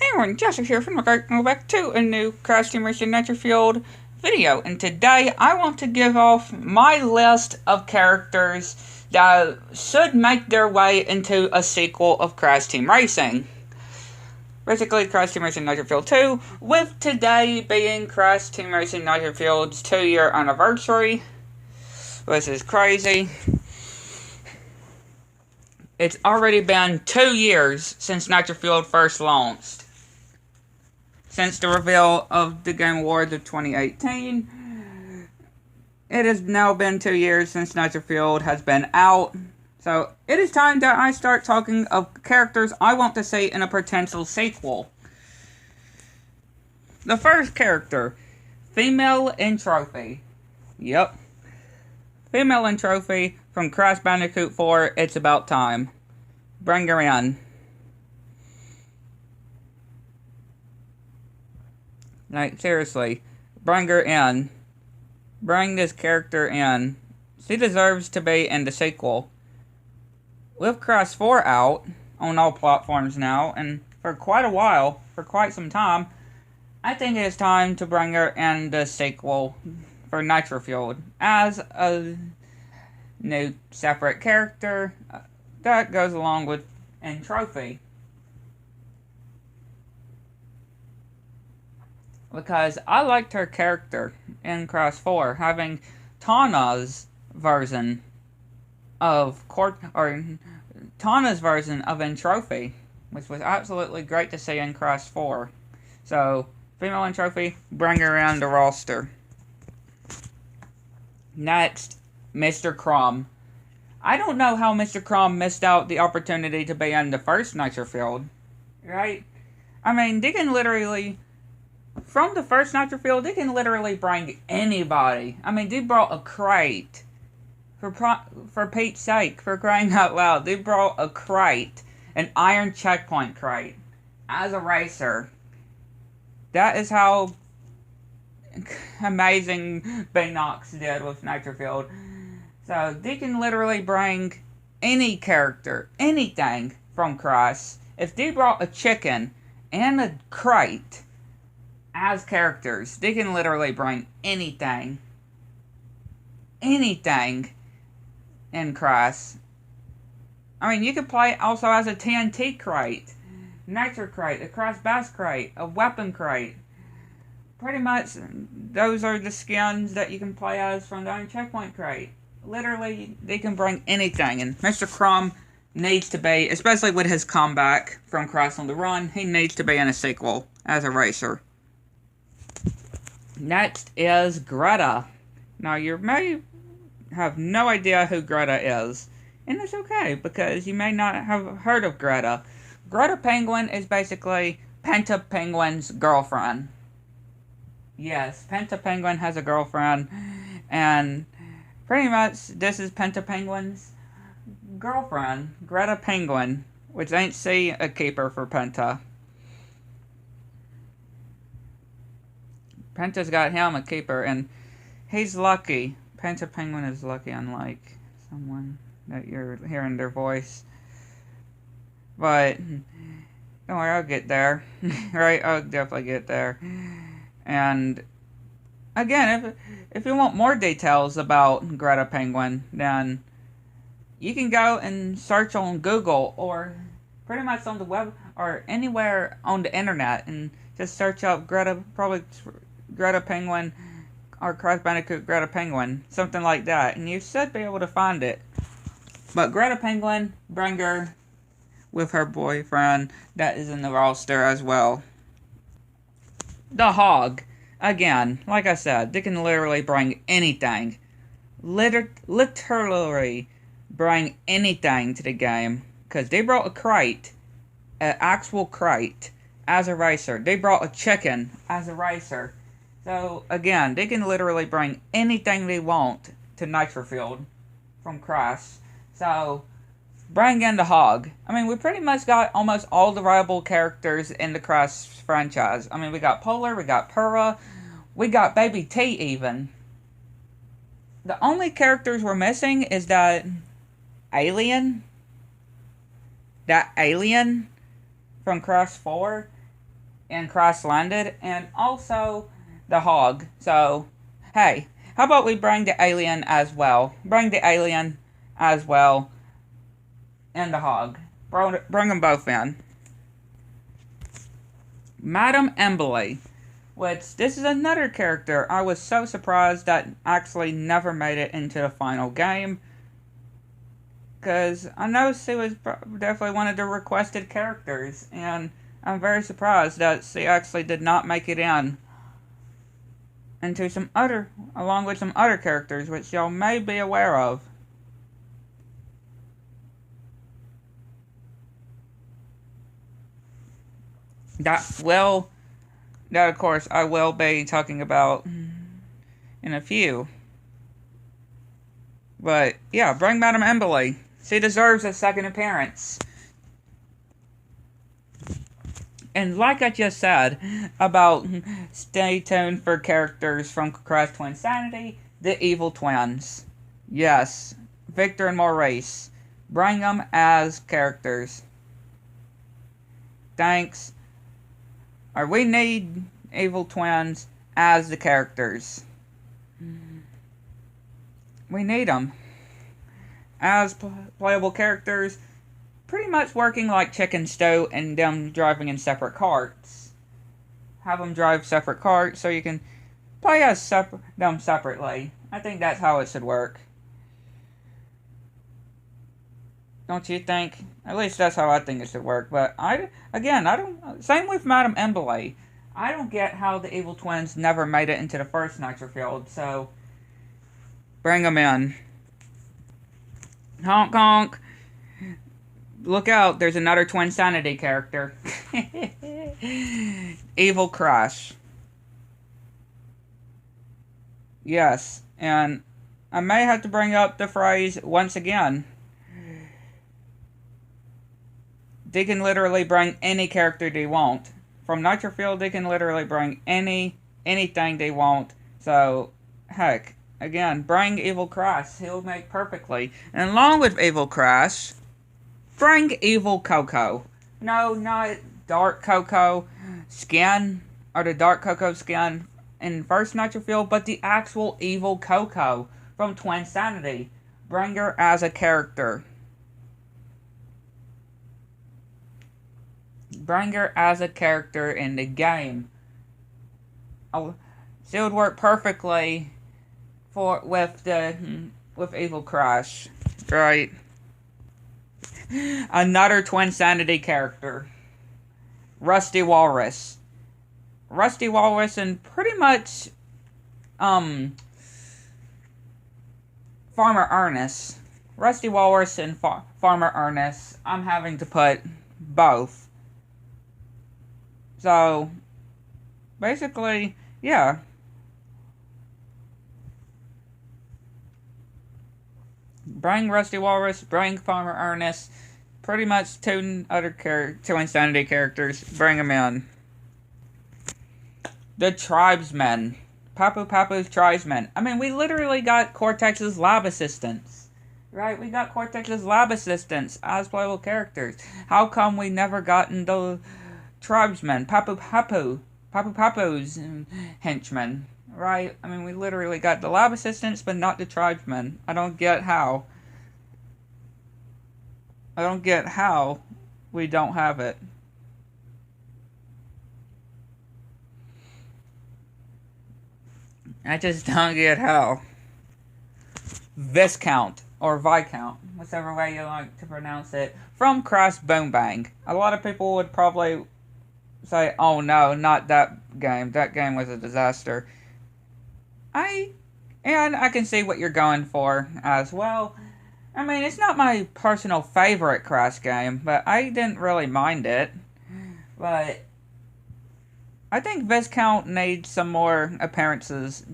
Hey everyone, Jessica here from Go back to a new Crash Team Racing Nitro video, and today I want to give off my list of characters that should make their way into a sequel of Crash Team Racing. Basically, Crash Team Racing Nitro 2, with today being Crash Team Racing Nitro 2-year anniversary, which is crazy. It's already been 2 years since Nitro first launched. Since the reveal of the Game Awards of 2018, it has now been 2 years since Nitro has been out. So, it is time that I start talking of characters I want to see in a potential sequel. The first character, Female in Trophy. Yep. Female in Trophy from Crash Bandicoot 4, It's About Time. Bring her in. Like, seriously, bring her in. Bring this character in. She deserves to be in the sequel. With Crash 4 out on all platforms now, and for quite a while, for quite some time, I think it is time to bring her in the sequel for Nitro as a new separate character that goes along with in Trophy. Because I liked her character in Crash 4, having Tawna's version of Tawna's version of in Trophy, which was absolutely great to see in Crash 4. So, Female in Trophy, bring her around the roster. Next, Mr. Crumb. I don't know how Mr. Crumb missed out the opportunity to be in the first Nitro, right? I mean, they can literally, from the first Nitro, they can literally bring anybody. I mean, they brought a crate. For Pete's sake, for crying out loud, they brought a crate. An iron checkpoint crate. As a racer. That is how amazing Binox did with Nitro. So, they can literally bring any character, anything from Crash. If they brought a chicken and a crate as characters, they can literally bring anything. Anything in Crash. I mean, you could play also as a TNT crate, Nitro crate, a Crash Bass crate, a weapon crate. Pretty much, those are the skins that you can play as from the Iron Checkpoint crate. Literally, they can bring anything, and Mr. Crumb needs to be, especially with his comeback from Crash on the Run, he needs to be in a sequel as a racer. Next is Greta. Now, you may have no idea who Greta is, and it's okay, because you may not have heard of Greta. Greta Penguin is basically Penta Penguin's girlfriend. Yes, Penta Penguin has a girlfriend, and pretty much this is Penta Penguin's girlfriend, Greta Penguin, which ain't she a keeper for Penta. Penta's got him a keeper, and he's lucky. Penta Penguin is lucky, unlike someone that you're hearing their voice. But, don't worry, I'll get there. Right, I'll definitely get there. And, again, if you want more details about Greta Penguin, then you can go and search on Google, or pretty much on the web, or anywhere on the internet, and just search up Greta Penguin, or Crash Bandicoot Greta Penguin, something like that, and you should be able to find it. But Greta Penguin, bring her with her boyfriend that is in the roster as well. The Hog. Again, like I said, they can literally bring anything. Literally bring anything to the game. Because they brought a crate, an actual crate, as a racer. They brought a chicken as a racer. So, again, they can literally bring anything they want to Nitro from Crash. So, bring in the Hog. I mean, we pretty much got almost all the viable characters in the Crash franchise. I mean, we got Polar, we got Pura, we got Baby T even. The only characters we're missing is that alien from Crash 4, and Crash Landed, and also the Hog. So, hey, how about we bring the alien as well? Bring the alien as well, and the Hog. Bring them both in. Madame Embley, which this is another character I was so surprised that actually never made it into the final game. Because I know she was definitely one of the requested characters, and I'm very surprised that she actually did not make it into some other, along with some other characters, which y'all may be aware of. That of course I will be talking about in a few. But yeah, bring Madame Embley. She deserves a second appearance. And like I just said about stay tuned for characters from Crash Twinsanity, the Evil Twins. Yes, Victor and Maurice. Bring them as characters. Thanks. Or we need Evil Twins as the characters. We need them as playable characters, pretty much working like Chicken Stew and them driving in separate carts. Have them drive separate carts so you can play as them separately. I think that's how it should work. Don't you think? At least that's how I think it should work. But I don't. Same with Madame Embley. I don't get how the Evil Twins never made it into the first Nitro Field. So bring them in. Honk honk. Look out, there's another Twinsanity character. Evil Crash. Yes, and I may have to bring up the phrase once again. They can literally bring any character they want. From Nitro Field, they can literally bring anything they want. So, heck. Again, bring Evil Crash. He'll make perfectly. And along with Evil Crash, bring Evil Coco. No, not Dark Coco skin, or the Dark Coco skin in first Nitro Field, but the actual Evil Coco from Twinsanity. Bring her as a character. Bring her as a character in the game. She would work perfectly with Evil Crash, right? Another Twinsanity character, Rusty Walrus. Rusty Walrus and pretty much Farmer Ernest. Rusty Walrus and Farmer Ernest. I'm having to put both. So basically, yeah. Bring Rusty Walrus, bring Farmer Ernest, pretty much two Insanity characters, bring them in. The Tribesmen. Papu's Tribesmen. I mean, we literally got Cortex's lab assistants. Right? We got Cortex's lab assistants as playable characters. How come we never gotten the Tribesmen? Papu's henchmen. Right? I mean, we literally got the lab assistants, but not the tribesmen. I don't get how. I don't get how we don't have it. I just don't get how. Viscount, or Viscount, whichever way you like to pronounce it, from Crash Boom Bang. A lot of people would probably say, oh no, not that game. That game was a disaster. I can see what you're going for as well. I mean, it's not my personal favorite Crash game, but I didn't really mind it. But I think Viscount needs some more appearances.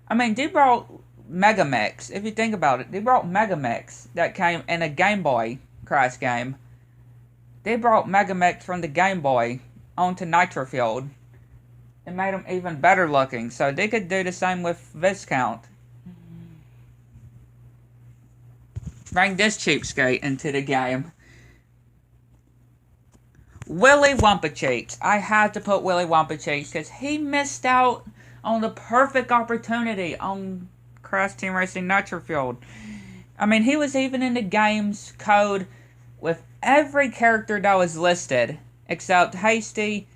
I mean, they brought Megamix. If you think about it, they brought Megamix that came in a Game Boy Crash game. They brought Megamix from the Game Boy onto Nitro Field. It made them even better looking, so they could do the same with Viscount. Bring this cheapskate into the game. Willy Wampa-Cheeks. I had to put Willy Wampa-Cheeks because he missed out on the perfect opportunity on Crash Team Racing Nitro-Fueled. I mean, he was even in the game's code with every character that was listed, except Hasty,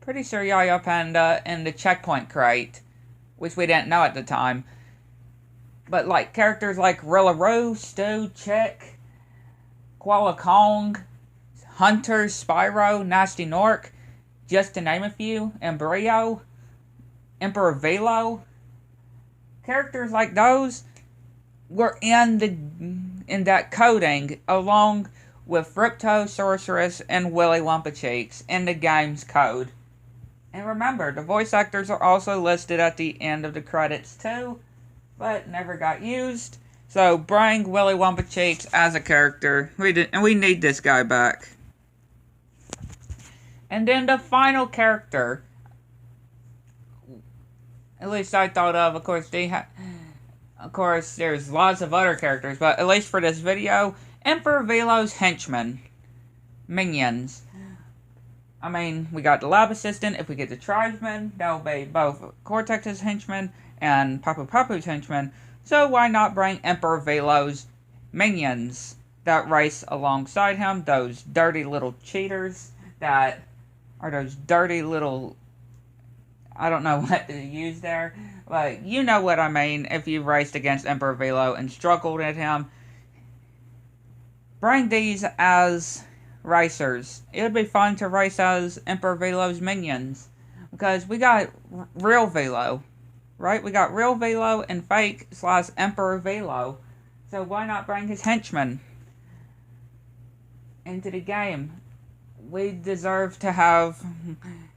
pretty sure Yaya Panda, and the Checkpoint Crate, which we didn't know at the time. But like characters like Rillaroo, Stu, Chick, Koala Kong, Hunter, Spyro, Nasty Nork, just to name a few, Embryo, Emperor Velo, characters like those were in that coding along with Ripto, Sorceress, and Willy Wampa-Cheeks in the game's code. And remember, the voice actors are also listed at the end of the credits too, but never got used. So bring Willy Wampa-Cheeks as a character. We need this guy back. And then the final character, at least I thought of course, there's lots of other characters, but at least for this video, Emperor Velo's henchmen, minions. I mean, we got the lab assistant. If we get the tribesman, that'll be both Cortex's henchmen and Papu Papu's henchmen. So why not bring Emperor Velo's minions that race alongside him? Those dirty little cheaters that are those dirty little... I don't know what to use there, but you know what I mean if you raced against Emperor Velo and struggled at him. Bring these as racers. It would be fun to race as Emperor Velo's minions, because we got real Velo, right? We got real Velo and fake / Emperor Velo, so why not bring his henchmen into the game? We deserve to have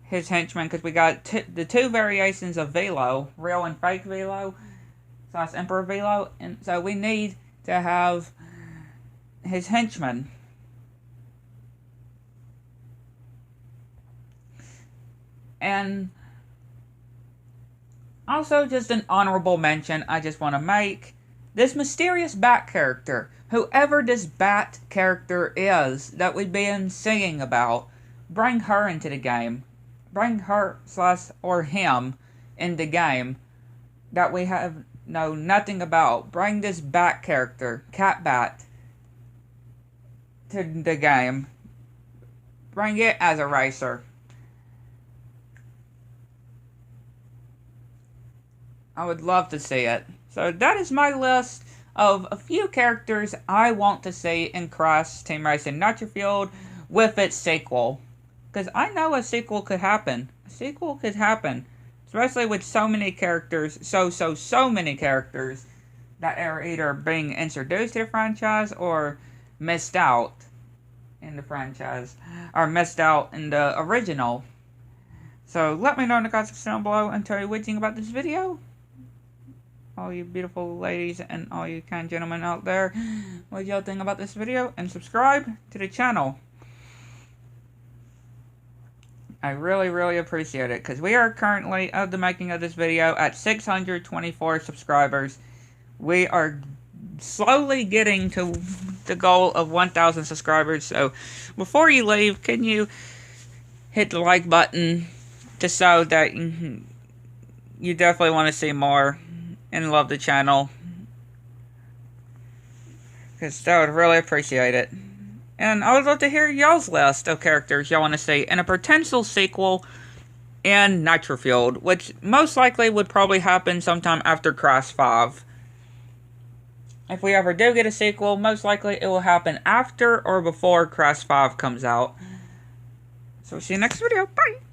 his henchmen because we got the two variations of Velo, real and fake Velo / Emperor Velo, and so we need to have his henchmen. And also, just an honorable mention I just want to make. This mysterious bat character, whoever this bat character is that we've been singing about, bring her into the game. Bring her / or him in the game that we know nothing about. Bring this bat character, Cat Bat, to the game. Bring it as a racer. I would love to see it. So that is my list of a few characters I want to see in Crash Team Racing Nitro-Fueled with its sequel. Because I know a sequel could happen. A sequel could happen. Especially with so many characters, so many characters that are either being introduced to the franchise or missed out in the franchise. Or missed out in the original. So let me know in the comments section down below and tell you what you think about this video. All you beautiful ladies and all you kind gentlemen out there, what y'all think about this video, and subscribe to the channel. I really appreciate it, because we are currently, of the making of this video, at 624 subscribers. We are slowly getting to the goal of 1,000 subscribers, so before you leave, can you hit the like button to show that you definitely want to see more and love the channel, because I would really appreciate it. And I would love to hear y'all's list of characters y'all want to see in a potential sequel in Nitro-Fueled, which most likely would probably happen sometime after Crash 5. If we ever do get a sequel, most likely it will happen after or before Crash 5 comes out. So see you next video. Bye!